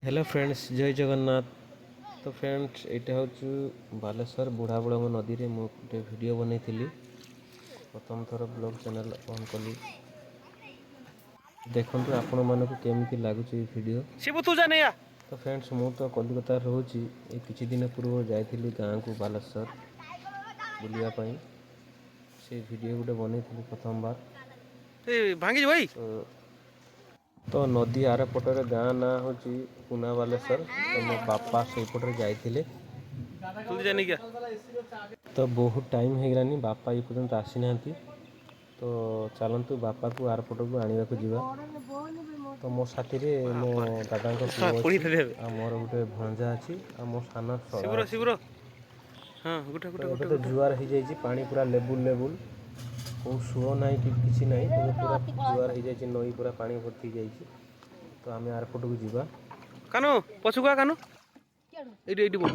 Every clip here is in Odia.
हेलो फ्रेंड्स जय जगन्नाथ। तो फ्रेंड्स यहाँ हूँ बालेश्वर बुढ़ाबुढ़ नदी में गोटे वीडियो बनई प्रथम थर ब्लॉग चैनल ऑन कली देखु आपण मानक केमी लगुच वीडियो। तो फ्रेंड्स मु तो कलिकता रोचे किसी दिन पूर्व जाइली गाँव को बालेश्वर बुलायापी से वीडियो गोटे बनई प्रथम बार भांगी भाई तो नदी आर पटर गाँ ना हूँ पुना बालेश्वर। तो मो बापा से पटे जाइए जल्दी जाने क्या तो बहुत टाइम हो गलानी बापा ये पर्यंत आसी ना। तो चलतु बापा को आर पट को आने को जीवा। तो मो साथी रे मो दादा पुओ पड़ी अच्छी थे आ मोर गोटे भंजा अच्छी आ मो सान शला शिवर अच्छी। शिवर हाँ गुटा तो गुटा ये गुटा तो गुटा जुआर हो जाए पानी पूरा लेबुल लेबुल को सुओ ना कि किसी ना तो पूरा जुआर हो जाए नई पूरा पानी भर्ती जाए। तो आम आर पट को जीवा कानो पछुआ कानो एटी एटी बो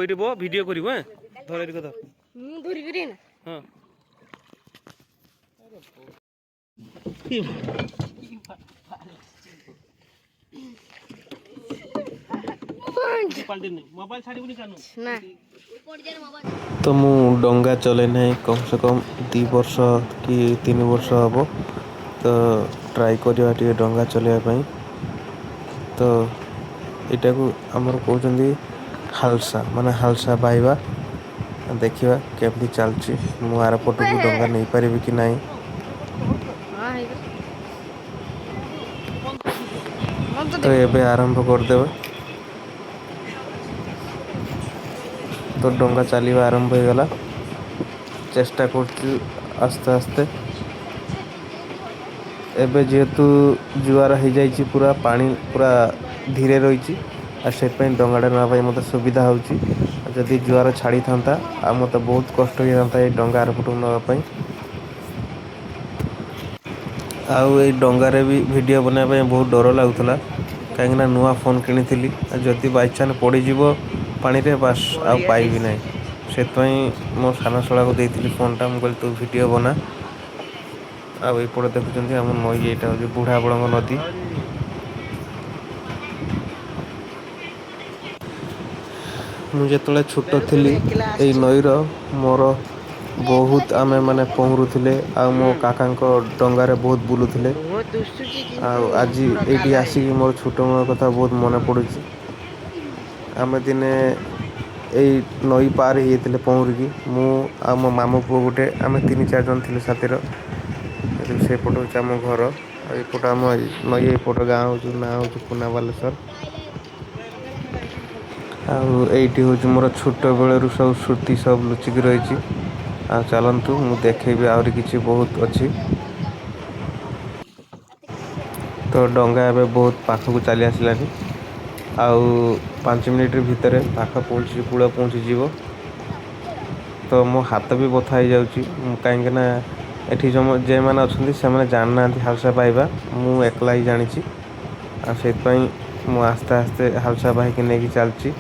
एटी बो वीडियो करिवो हैं धरे कथा धरी करी ना हाँ मोबाइल छाड़ीबुनी कानो ना तो मु डंगा चले ना कम से कम 2 वर्ष कि 3 वर्ष हम। तो ट्राई करिया टे डंगा चलैया तो यहाँ को आमर कहते हालसा माने हालसा बाइबा देखा केमती चलची मु आर पट को डंगा नहीं पारि कि नहीं। हाँ है तो ये आरंभ करदे तो डंगा चलवा आरंभ हो गला चेष्टा कर आस्ते आस्ते एबे जेहेतु जुआर हो जाए पूरा पानी पूरा धीरे रही से डंगाटा नापी मत सुविधा होदी जुआर छाड़ी था आ मत बहुत कष्ट हो था ये डंगा आरपट नापी। आउ ये डंगारे भी वीडियो बनाने बहुत डर लगुला कहीं नुआ फोन किनी जदि बाइचान्स पड़ज पानी रे बास आ पाइबी ना से मो सान शला को देती फोनटा मुझे तू वीडियो बना। आईपटे देखुं आम नई यहाँ हूँ बुढ़ा बड़ंग नदी। मुझे छोट थी ये नईर मोर बहुत आमे माने पहरुले आ मो काका डंगारे बहुत बुलुले। बहुत दुष्टुची आज ये आसिक मोर छोट मोर कथा बहुत मन पड़ुच। आम दिने यही नई पार होते पहरिकी मु आ मो मामू पुओ गोटे आम 3-4 जन थी साथीर से पट हूँ आम घर एपट आम नई एपट गाँ हूँ ना हूँ पुना बालेश्वर। आईटी हूँ मोर छोट बेलू सब श्रुति सब लुचिक रही। चलतु मु देखेबी आहरी किसी बहुत अच्छी। तो डंगा एवं बहुत पाखक चली आसलानी आउ 5 मिनिट भितर पाख पहुँची कूल पहुँची जीव। तो मो हाथ भी बथा हो जाऊँगी कहीं एठी जे मैंने अच्छा से जाना हालसा पाइबा मु एकला ही जानी से मु आस्ते आस्ते हालसा पाइक नहीं चलती।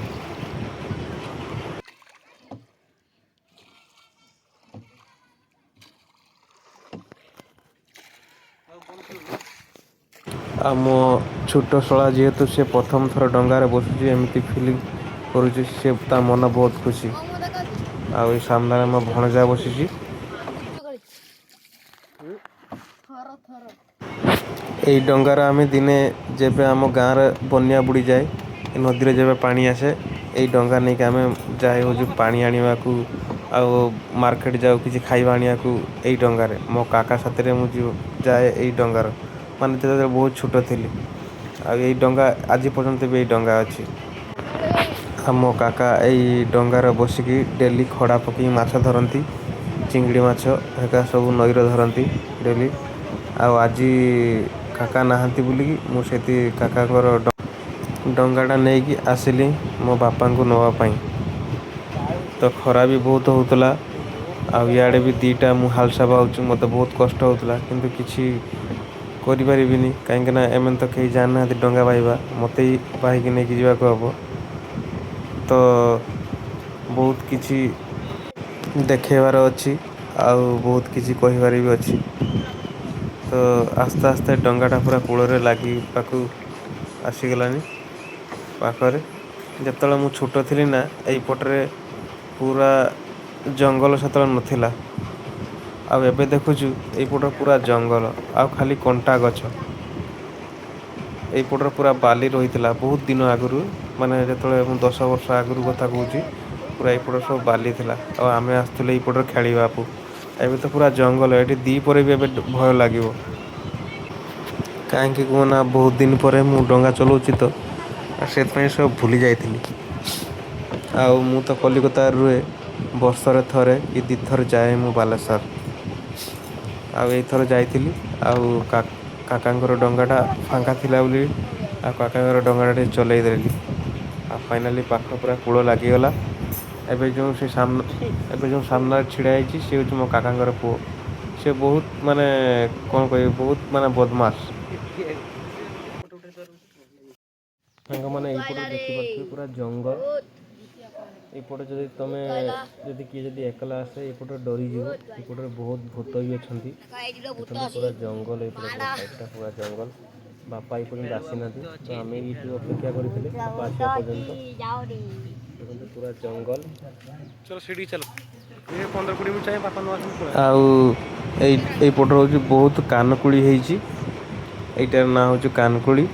आ मो छोट शला जेहेतु से प्रथम थर डंगार बसुची एमती फिलिंग करुँच से मन बहुत खुशी। आ सामने मो भणजा बसी यही डंगार आम दिने जेबे आम गाँव बनिया बुड़ी जाए नदी में जब पानी आसे यही डंगा नहीं आम जाए हूँ पानी आने को आउ मार्केट जाऊ कि खाଇବା आने को यही डंगार मो काका साथी मुझे जाए यही डंगार माने तो बहुत छोट थी आई डंगा आज पर्यंत भी यही डंगा अच्छी। मो काका यही डंगार बसिकी डेली खड़ा पकई माछ धरती चिंगड़ी माछ हेका सब नईर धरती डेली। आज काका नहांती बोलिकी मुझे काका डंगाटा नहीं कि आसिली मो बापा को नवापाई। तो खरा भी बहुत होता आड़े भी 2टा मु हालसा पाऊँ मत बहुत कष्ट होता किंतु किसी करें कहीं एम तो कहीं जाना डंगा पाइबा मत ही बाहिक नहीं जावाक हम। तो बहुत किसी देखेबार अच्छी आउ बहुत किसी कहबार भी अच्छी। ଆସ୍ତେ ଆସ୍ତେ ଡଙ୍ଗାଟା ପୁରା କୂଳରେ ଲାଗିବାକୁ ଆସିଗଲାଣି ପାଖରେ। ଯେତେବେଳେ ମୁଁ ଛୋଟ ଥିଲି ନା ଏଇପଟରେ ପୁରା ଜଙ୍ଗଲ ସେତେବେଳେ ନଥିଲା। ଆଉ ଏବେ ଦେଖୁଛୁ ଏଇପଟ ପୁରା ଜଙ୍ଗଲ ଆଉ ଖାଲି କଣ୍ଟା ଗଛ। ଏଇପଟରେ ପୁରା ବାଲି ରହିଥିଲା ବହୁତ ଦିନ ଆଗରୁ, ମାନେ ଯେତେବେଳେ ମୁଁ 10 ବର୍ଷ ଆଗରୁ କଥା କହୁଛି। ପୁରା ଏଇପଟ ସବୁ ବାଲି ଥିଲା ଆଉ ଆମେ ଆସିଥିଲୁ ଏଇପଟରେ ଖେଳିବାକୁ। ଏବେ ତ ପୁରା ଜଙ୍ଗଲ, ଏଠି ଦ୍ୱିପହରେ ବି ଏବେ ଭୟ ଲାଗିବ। କାହିଁକି କୁହନା ବହୁତ ଦିନ ପରେ ମୁଁ ଡଙ୍ଗା ଚଲାଉଛି ତ ଆଉ ସେଥିପାଇଁ ସବୁ ଭୁଲି ଯାଇଥିଲି। ଆଉ ମୁଁ ତ କଲିକତାରେ ରୁହେ, ବର୍ଷରେ ଥରେ କି 2 ଥର ଯାଏ ମୁଁ ବାଲେଶ୍ୱର। ଆଉ ଏଇଥର ଯାଇଥିଲି ଆଉ କାକାଙ୍କର ଡଙ୍ଗାଟା ଫାଙ୍କା ଥିଲା ବୋଲି ଆଉ କାକାଙ୍କର ଡଙ୍ଗାଟା ଟିକେ ଚଲେଇ ଦେଲି। ଆଉ ଫାଇନାଲି ପାଖ ପୁରା କୂଳ ଲାଗିଗଲା। ଏବେ ଯେଉଁ ସାମ୍ନାରେ ଛିଡ଼ା ହେଇଛି ସେ ହେଉଛି ମୋ କାକାଙ୍କର ପୁଅ। ସେ ବହୁତ ମାନେ କ'ଣ କହିବି ବହୁତ ମାନେ ବଦମାସ। ସାଙ୍ଗମାନେ ଏଇପଟେ ଦେଖିପାରୁଥିବେ ପୁରା ଜଙ୍ଗଲ। ଏପଟେ ଯଦି ତମେ କିଏ ଯଦି ଏକଲା ଆସେ ଏପଟରେ ଡରିଯିବ। ଏପଟରେ ବହୁତ ଭୂତ ବି ଅଛନ୍ତି। ପୁରା ଜଙ୍ଗଲ ଏପଟେ ସାଇଡଟା ପୁରା ଜଙ୍ଗଲ। ବାପା ଏପର୍ଯ୍ୟନ୍ତ ଆସିନାହାନ୍ତି ତ ଆମେ ଏଇଠି ଅପେକ୍ଷା କରିଥିଲେ ବାପା ଆସିବା ପର୍ଯ୍ୟନ୍ତ। ଦେଖନ୍ତୁ ପୁରା ଜଙ୍ଗଲ। ଆଉ ଏଇପଟରେ ହେଉଛି ବହୁତ କାନକୁଳି ହେଇଛି। ଏଇଟାର ନାଁ ହେଉଛି କାନକୁଳି।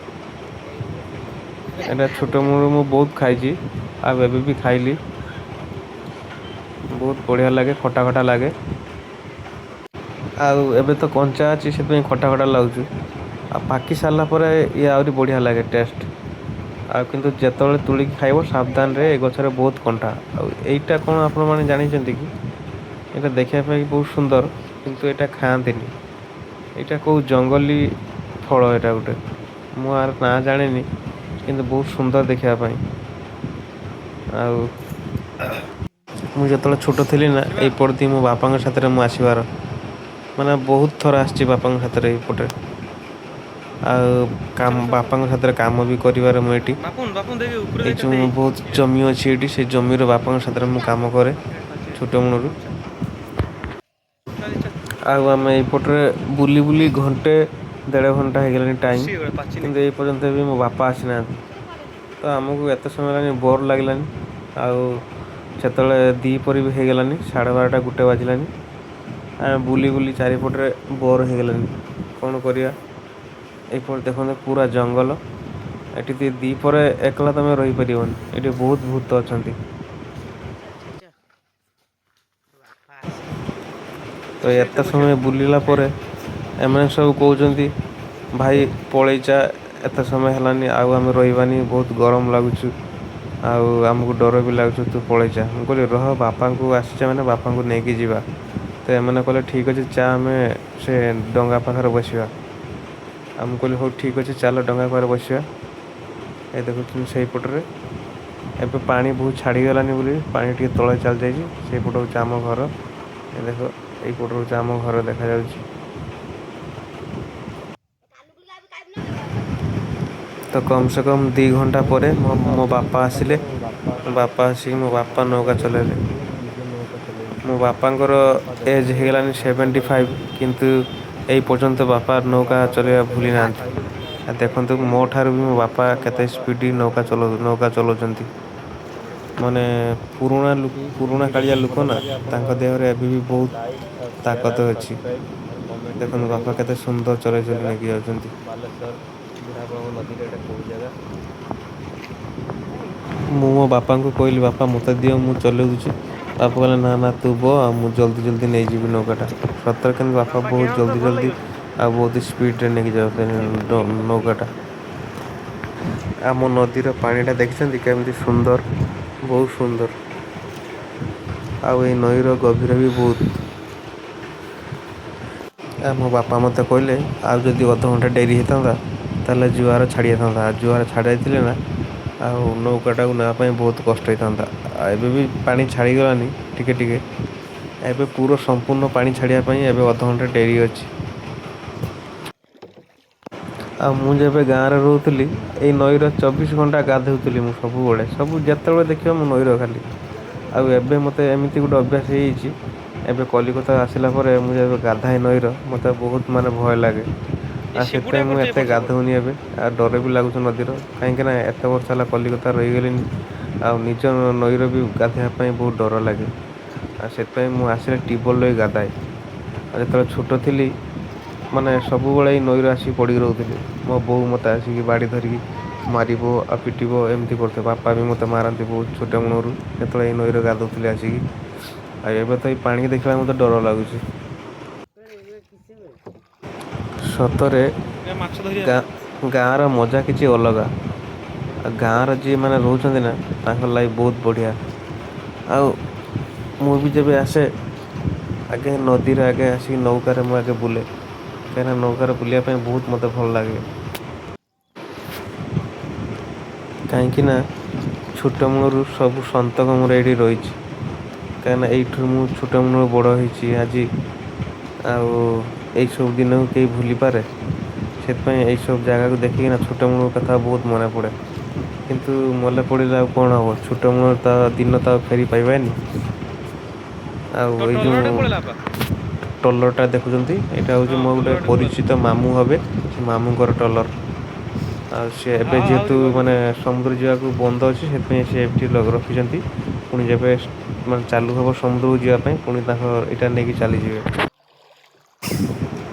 ଏଇଟା ଛୋଟ ବେଳୁ ମୁଁ ବହୁତ ଖାଇଛି ଆଉ ଏବେ ବି ଖାଇଲି। ବହୁତ ବଢ଼ିଆ ଲାଗେ, ଖଟା ଖଟା ଲାଗେ। ଆଉ ଏବେ ତ କଞ୍ଚା ଅଛି ସେଥିପାଇଁ ଖଟା ଖଟା ଲାଗୁଛି। ଆଉ ପାକି ସାରିଲା ପରେ ଇଏ ଆହୁରି ବଢ଼ିଆ ଲାଗେ ଟେଷ୍ଟ। ଆଉ କିନ୍ତୁ ଯେତେବେଳେ ତୋଳିକି ଖାଇବ ସାବଧାନରେ, ଏ ଗଛରେ ବହୁତ କଣ୍ଟା। ଆଉ ଏଇଟା କ'ଣ ଆପଣମାନେ ଜାଣିଛନ୍ତି କି? ଏଇଟା ଦେଖିବା ପାଇଁ ବହୁତ ସୁନ୍ଦର କିନ୍ତୁ ଏଇଟା ଖାଆନ୍ତିନି। ଏଇଟା କେଉଁ ଜଙ୍ଗଲୀ ଫଳ ଏଇଟା ଗୋଟେ, ମୁଁ ଆର ନାଁ ଜାଣିନି। କିନ୍ତୁ ବହୁତ ସୁନ୍ଦର ଦେଖିବା ପାଇଁ। ଆଉ ମୁଁ ଯେତେବେଳେ ଛୋଟ ଥିଲି ନା ଏଇପଟ ଦେଇ ମୋ ବାପାଙ୍କ ସାଥିରେ ମୁଁ ଆସିବାର ମାନେ ବହୁତ ଥର ଆସିଛି ବାପାଙ୍କ ସାଥିରେ ଏଇପଟେ। ଆଉ ବାପାଙ୍କ ସାଥିରେ କାମ ବି କରିବାରେ ମୁଁ ଏଇଠି ଏଇ ଯେଉଁ ବହୁତ ଜମି ଅଛି ଏଇଠି ସେ ଜମିର ବାପାଙ୍କ ସାଥିରେ ମୁଁ କାମ କରେ ଛୋଟ ବେଳରୁ। ଆଉ ଆମେ ଏଇପଟରେ ବୁଲି ବୁଲି ଘଣ୍ଟେ 1.5 ଘଣ୍ଟା ହେଇଗଲାଣି ଟାଇମ୍, କିନ୍ତୁ ଏଇ ପର୍ଯ୍ୟନ୍ତ ବି ମୋ ବାପା ଆସିନାହାନ୍ତି। ତ ଆମକୁ ଏତେ ସମୟ ହେଲାଣି ବୋର୍ ଲାଗିଲାନି। ଆଉ ସେତେବେଳେ ଦ୍ୱିପହର ବି ହେଇଗଲାନି, 12:30 1 ବାଜିଲାନି। ଆମେ ବୁଲି ବୁଲି ଚାରିପଟରେ ବୋର୍ ହେଇଗଲାନି, କ'ଣ କରିବା। ଏଇପଟେ ଦେଖନ୍ତୁ ପୁରା ଜଙ୍ଗଲ। ଏଠି ଦ୍ୱିପହରେ ଏକଲା ତମେ ରହିପାରିବନି, ଏଠି ବହୁତ ଭୂତ ଅଛନ୍ତି। ତ ଏତେ ସମୟ ବୁଲିଲା ପରେ ଏମାନେ ସବୁ କହୁଛନ୍ତି ଭାଇ ପଳେଇଚା, ଏତେ ସମୟ ହେଲାନି ଆଉ ଆମେ ରହିବାନି, ବହୁତ ଗରମ ଲାଗୁଛୁ। ଆଉ ଆମକୁ ଡର ବି ଲାଗୁଛି, ତୁ ପଳେଇଚା। ମୁଁ କହିଲି ରହ, ବାପାଙ୍କୁ ଆସିଛେ ମାନେ ବାପାଙ୍କୁ ନେଇକି ଯିବା। ତ ଏମାନେ କହିଲେ ଠିକ୍ ଅଛି ଚା ଆମେ ସେ ଡଙ୍ଗା ପାଖରେ ବସିବା। ଆଉ ମୁଁ କହିଲି ହଉ ଠିକ୍ ଅଛି ଚାଲ ଡଙ୍ଗା ପାଖରେ ବସିବା। ଏ ଦେଖୁଛନ୍ତି ସେଇପଟରେ ଏବେ ପାଣି ବହୁତ ଛାଡ଼ିଗଲାନି ବୋଲି ପାଣି ଟିକେ ତଳେ ଚାଲିଯାଇଛି। ସେଇପଟ ହେଉଛି ଆମ ଘର। ଏ ଦେଖ ଏଇପଟ ହେଉଛି ଆମ ଘର ଦେଖାଯାଉଛି। ତ କମ୍ ସେ କମ୍ 2 ଘଣ୍ଟା ପରେ ମୋ ବାପା ଆସିଲେ। ମୋ ବାପା ଆସିକି ମୋ ବାପା ନୌକା ଚଲେଇଲେ। ମୋ ବାପାଙ୍କର ଏଜ୍ ହେଇଗଲାନି 75, କିନ୍ତୁ ଏଇ ପର୍ଯ୍ୟନ୍ତ ବାପା ନୌକା ଚଲେଇବା ଭୁଲି ନାହାନ୍ତି। ଆଉ ଦେଖନ୍ତୁ ମୋ ଠାରୁ ବି ମୋ ବାପା କେତେ ସ୍ପିଡ଼ ନୌକା ଚଲାଉଛନ୍ତି। ମାନେ ପୁରୁଣା କାଳିଆ ଲୋକ ନା, ତାଙ୍କ ଦେହରେ ଏବେ ବି ବହୁତ ତାକତ ଅଛି। ଦେଖନ୍ତୁ ବାପା କେତେ ସୁନ୍ଦର ଚଲେଇ ନେଇକି ଯାଉଛନ୍ତି। ମୁଁ ମୋ ବାପାଙ୍କୁ କହିଲି ବାପା ମୋତେ ଦିଅ, ମୁଁ ଚଲାଉଛି। ବାପା କହିଲେ ନା ନା ତୁ ବ, ଆଉ ମୁଁ ଜଲ୍ଦି ଜଲ୍ଦି ନେଇଯିବି ନୌକାଟା। ସତରେ କିନ୍ତୁ ବାପା ବହୁତ ଜଲ୍ଦି ଆଉ ବହୁତ ସ୍ପିଡ଼ରେ ନେଇକି ଯାଉଛନ୍ତି ନୌକାଟା। ଆମ ନଦୀର ପାଣିଟା ଦେଖିଛନ୍ତି କେମିତି ସୁନ୍ଦର, ବହୁତ ସୁନ୍ଦର। ଆଉ ଏଇ ନଈର ଗଭୀର ବି ବହୁତ। ମୋ ବାପା ମୋତେ କହିଲେ ଆଉ ଯଦି ଅଧଘଣ୍ଟା ଡେରି ହେଇଥାନ୍ତା ତାହେଲେ ଜୁଆର ଛାଡ଼ି ଯାଇଥାନ୍ତା। ଜୁଆର ଛାଡ଼ି ଯାଇଥିଲେ ନା ଆଉ ନୌକାଟାକୁ ନେବା ପାଇଁ ବହୁତ କଷ୍ଟ ହେଇଥାନ୍ତା। ଆଉ ଏବେ ବି ପାଣି ଛାଡ଼ିଗଲାନି ଟିକେ ଟିକେ। ଏବେ ପୁରା ସମ୍ପୂର୍ଣ୍ଣ ପାଣି ଛାଡ଼ିବା ପାଇଁ ଏବେ ଅଧଘଣ୍ଟା ଡେରି ଅଛି। ଆଉ ମୁଁ ଯେବେ ଗାଁରେ ରହୁଥିଲି ଏଇ ନଈର 24 ଘଣ୍ଟା ଗାଧୋଉଥିଲି ମୁଁ ସବୁବେଳେ। ଯେତେବେଳେ ଦେଖିବ ମୁଁ ନଈର ଖାଲି। ଆଉ ଏବେ ମୋତେ ଏମିତି ଗୋଟେ ଅଭ୍ୟାସ ହେଇଯାଇଛି, ଏବେ କଲିକତା ଆସିଲା ପରେ ମୁଁ ଯେବେ ଗାଧାଏ ନଈର ମୋତେ ବହୁତ ମାନେ ଭୟ ଲାଗେ। ଆଉ ସେଥିପାଇଁ ମୁଁ ଏତେ ଗାଧଉନି ଏବେ। ଆଉ ଡର ବି ଲାଗୁଛି ନଦୀର, କାହିଁକିନା ଏତେ ବର୍ଷ ହେଲା କଲିକତା ରହିଗଲିଣି। ଆଉ ନିଜ ନଈର ବି ଗାଧୋଇବା ପାଇଁ ବହୁତ ଡର ଲାଗେ। ଆଉ ସେଥିପାଇଁ ମୁଁ ଆସିଲେ ଟ୍ୟୁବୱେଲ୍ରେ ଗାଧାଏ। ଆଉ ଯେତେବେଳେ ଛୋଟ ଥିଲି ମାନେ ସବୁବେଳେ ଏଇ ନଈରେ ଆସିକି ପଡ଼ିକି ରହୁଥିଲି। ମୋ ବୋଉ ମୋତେ ଆସିକି ବାଡ଼ି ଧରିକି ମାରିବ ଆଉ ପିଟିବ ଏମିତି କରୁଥିବ। ବାପା ବି ମୋତେ ମାରନ୍ତି ବହୁତ ଛୋଟ ମୁଳରୁ ଯେତେବେଳେ ଏଇ ନଈରେ ଗାଧଉଥିଲି ଆସିକି। ଆଉ ଏବେ ତ ଏଇ ପାଣିକି ଦେଖିଲା ମୋତେ ଡର ଲାଗୁଛି। ସତରେ ମାଛ ଧରିବା ପାଇଁ ଗାଁର ମଜା କିଛି ଅଲଗା। ଆଉ ଗାଁର ଯିଏ ମାନେ ରହୁଛନ୍ତି ନା ତାଙ୍କ ଲାଇଫ୍ ବହୁତ ବଢ଼ିଆ। ଆଉ ମୁଁ ବି ଯେବେ ଆସେ ଆଗେ ନଦୀରେ ଆଗେ ଆସିକି ନୌକାରେ ମୁଁ ଆଗେ ବୁଲେ, କାହିଁକିନା ନୌକାରେ ବୁଲିବା ପାଇଁ ବହୁତ ମୋତେ ଭଲ ଲାଗେ। କାହିଁକିନା ଛୋଟ ମୂଳରୁ ସବୁ ସନ୍ତକ ମୋର ଏଇଠି ରହିଛି। କାହିଁକିନା ଏଇଠୁ ମୁଁ ଛୋଟ ମୂଳରୁ ବଡ଼ ହେଇଛି ଆଜି। ଆଉ ଏଇସବୁ ଦିନକୁ କେହି ଭୁଲିପାରେ? ସେଥିପାଇଁ ଏଇସବୁ ଜାଗାକୁ ଦେଖିକିନା ଛୋଟ ବେଳ କଥା ବହୁତ ମନେ ପଡ଼େ। କିନ୍ତୁ ମନେ ପଡ଼ିଲେ ଆଉ କ'ଣ ହେବ? ଛୋଟ ବେଳର ତ ଦିନ ତ ଆଉ ଫେରି ପାଇବାନି। ଆଉ ଏଇ ଯେଉଁ ଟଲରଟେ ପଳେଇଲା ବାପା। ଟଲରଟା ଦେଖୁଛନ୍ତି, ଏଇଟା ହେଉଛି ହଁ ମୋ ଗୋଟେ ଟଲରଟେ ପଳେଇଲା। ପରିଚିତ ମାମୁଁ ହେବେ। ସେ ମାମୁଁଙ୍କର ଟଲର। ଆଉ ସେ ଏବେ ଯେହେତୁ ଆହୁରି ଗଭୀର ମାନେ କର। ସମୁଦ୍ର ଯିବାକୁ ବନ୍ଦ ଅଛି, ସେଥିପାଇଁ ସେ ଏଠି ରଖିଛନ୍ତି। ପୁଣି ଯେବେ ମାନେ ଚାଲୁ ହେବ ସମୁଦ୍ରକୁ ଯିବା ପାଇଁ, ପୁଣି ତାଙ୍କ ଏଇଟା ନେଇକି ଚାଲିଯିବେ।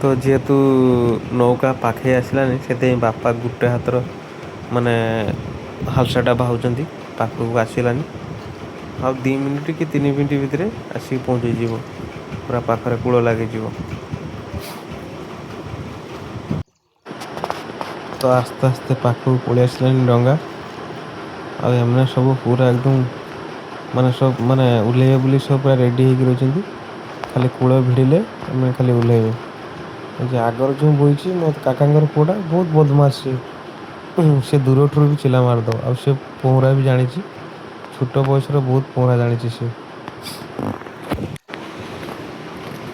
ତ ଯେହେତୁ ନୌକା ପାଖେଇ ଆସିଲାନି, ସେଥିପାଇଁ ବାପା ଗୋଟେ ହାତର ମାନେ ହାଲସାଟା ବାହୁଛନ୍ତି, ପାଖକୁ ଆସିଲାନି। ଆଉ 2 ମିନିଟ୍ କି 3 ମିନିଟ୍ ଭିତରେ ଆସିକି ପହଞ୍ଚିଯିବ, ପୁରା ପାଖରେ କୂଳ ଲାଗିଯିବ। ତ ଆସ୍ତେ ଆସ୍ତେ ପାଖକୁ ପଳେଇ ଆସିଲାଣି ଡଙ୍ଗା। ଆଉ ଏମାନେ ସବୁ ପୁରା ଏକଦମ ମାନେ ସବୁ ମାନେ ଓହ୍ଲେଇବେ ବୋଲି ସବୁ ପୁରା ରେଡ଼ି ହେଇକି ରହିଛନ୍ତି। ଖାଲି କୂଳ ଭିଡ଼ିଲେ ଏମାନେ ଖାଲି ଓହ୍ଲେଇବେ। ଏ ଯେ ଆଗରେ ଯେଉଁ ବଇଛି ମୋ କାକାଙ୍କର ପୁଅଟା ବହୁତ ବଦମାସ ସିଏ। ସେ ଦୂରଠାରୁ ବି ଚିଲା ମାରିଦେବ। ଆଉ ସେ ପହଁରା ବି ଜାଣିଛି। ଛୋଟ ବୟସରେ ବହୁତ ପହଁରା ଜାଣିଛି ସେ।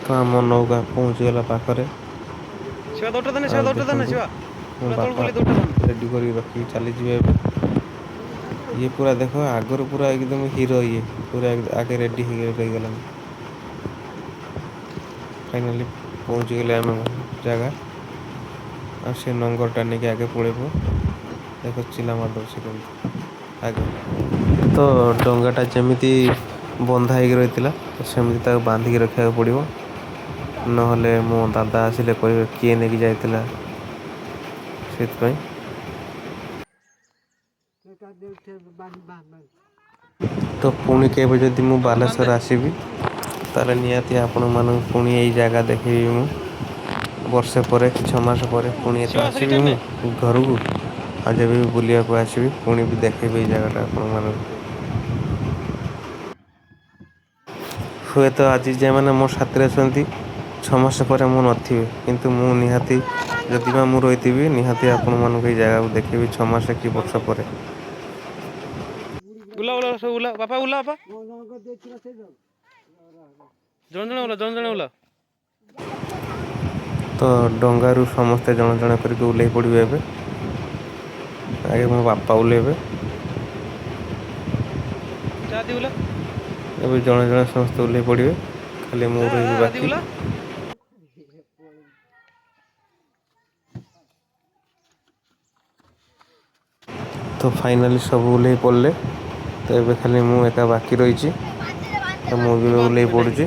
ତ ଆମ ନୌକା ପହଞ୍ଚିଗଲା ପାଖରେ। ଶିବା ଦୌଡ ଦେନେ ଶିବା ଆଉ ଦୌଡ ଦେନେ ଦେଖନ୍ତୁ ଶିବା। ମୋ ପୁରା ତଳକୁ ବାପା ଗଲି ଦୌଡ ଦେନେ। ରେଡ଼ି କରିକି ରଖିକି ଚାଲିଯିବେ ଏବେ। ଇଏ ପୁରା ଦେଖ ଆଗରୁ ପୁରା ଏକଦମ ହିରୋ। ଇଏ ପୁରା ଆଗେ ରେଡ଼ି ହେଇକି ରହିଗଲାଣି। ଫାଇନାଲି ପହଞ୍ଚିଗଲେ ଆମ ଜାଗା। ଆଉ ସେ ନଙ୍ଗରଟା ନେଇକି ଆଗେ ପଳେଇବ। ଦେଖ ଚିଲା ମାରିଦେବ ସେ କେମିତି ଆଗେ। ତ ଡଙ୍ଗାଟା ଯେମିତି ବନ୍ଧା ହେଇକି ରହିଥିଲା, ତ ସେମିତି ତାକୁ ବାନ୍ଧିକି ରଖିବାକୁ ପଡ଼ିବ। ନହେଲେ ମୋ ଦାଦା ଆସିଲେ କହିବେ କିଏ ନେଇକି ଯାଇଥିଲା। ସେଥିପାଇଁ ତ ପୁଣି କେବେ ଯଦି ମୁଁ ବାପା ବାନ୍ଧେ। ବାଲେଶ୍ୱର ଆସିବି, ତାହେଲେ ନିହାତି ଆପଣମାନଙ୍କୁ ପୁଣି ଏଇ ଜାଗା ଦେଖେଇବି ମୁଁ। ବର୍ଷେ ପରେ କି 6 ମାସ ପରେ ପୁଣି ତ ଶିବା ଆସିବି ରିଟର୍ନ ମୁଁ ନେ। ଘରକୁ। ଆଉ ଯେବେ ବି ବୁଲିବାକୁ ଆସିବି, ପୁଣି ବି ଦେଖେଇବି ଏଇ ଜାଗାଟା ଆପଣମାନଙ୍କୁ। ହୁଏତ ଆଜି ଯେଉଁମାନେ ମୋ ସାଥିରେ ଅଛନ୍ତି 6 ମାସ ପରେ ମୁଁ ନଥିବି, କିନ୍ତୁ ମୁଁ ନିହାତି ଯଦି ବା ମୁଁ ରହିଥିବି, ନିହାତି ଆପଣମାନଙ୍କୁ ଏଇ ଜାଗାକୁ ଦେଖେଇବି 6 ମାସ କି ବର୍ଷ ପରେ। ଉଲା ଉଲା ସବୁ ଉଲା ବାପା ଉଲା ବାପା। ଜଣେ ଜଣେ ଉଲା, ଜଣେ ଜଣେ ଉଲା। ତ ଡଙ୍ଗାରୁ ସମସ୍ତେ ଜଣେ ଜଣେ କରିକି ଓହ୍ଲେଇ ପଡ଼ିବେ ଏବେ। ଆଗେ ମୋ ବାପା ଓହ୍ଲେଇବେ। ଯା ଦି ଉଲା। ଏବେ ଜଣେ ଜଣେ ସମସ୍ତେ ଓହ୍ଲେଇ ପଡ଼ିବେ, ଖାଲି ମୁଁ ଯା ରହିବି ଦି ବାକି। ଉଲା। ତ ଫାଇନାଲି ସବୁ ଓହ୍ଲେଇ ପଡ଼ିଲେ। ତ ଏବେ ଖାଲି ମୁଁ ଏକା ବାକି ରହିଛି। ତ ମୁଁ ବି ବାନ୍ଧ ଓହ୍ଲେଇ ତୁ ଯାଇକି। ପଡ଼ୁଛି।